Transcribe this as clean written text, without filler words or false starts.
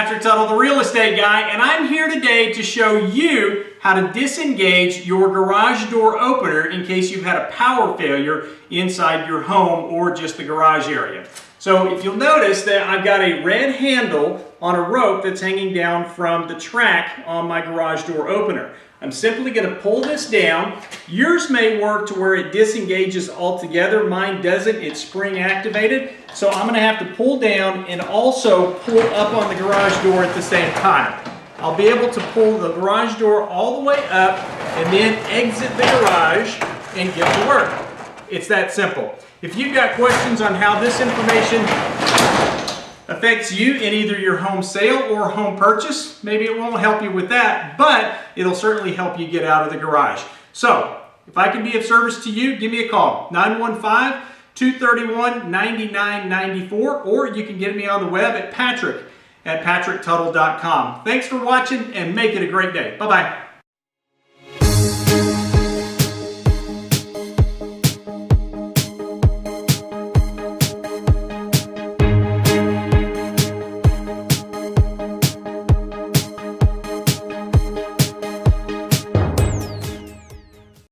Patrick Tuttle, the real estate guy, and I'm here today to show you how to disengage your garage door opener in case you've had a power failure inside your home or just the garage area. So if you'll notice that I've got a red handle on a rope that's hanging down from the track on my garage door opener. I'm simply going to pull this down. Yours may work to where it disengages altogether. Mine doesn't. It's spring activated. So I'm going to have to pull down and also pull up on the garage door at the same time. I'll be able to pull the garage door all the way up and then exit the garage and get to work. It's that simple. If you've got questions on how this information affects you in either your home sale or home purchase, maybe it won't help you with that, but it'll certainly help you get out of the garage. So, if I can be of service to you, give me a call, 915-231-9994, or you can get me on the web at patrick@patricktuttle.com. Thanks for watching and make it a great day. Bye-bye.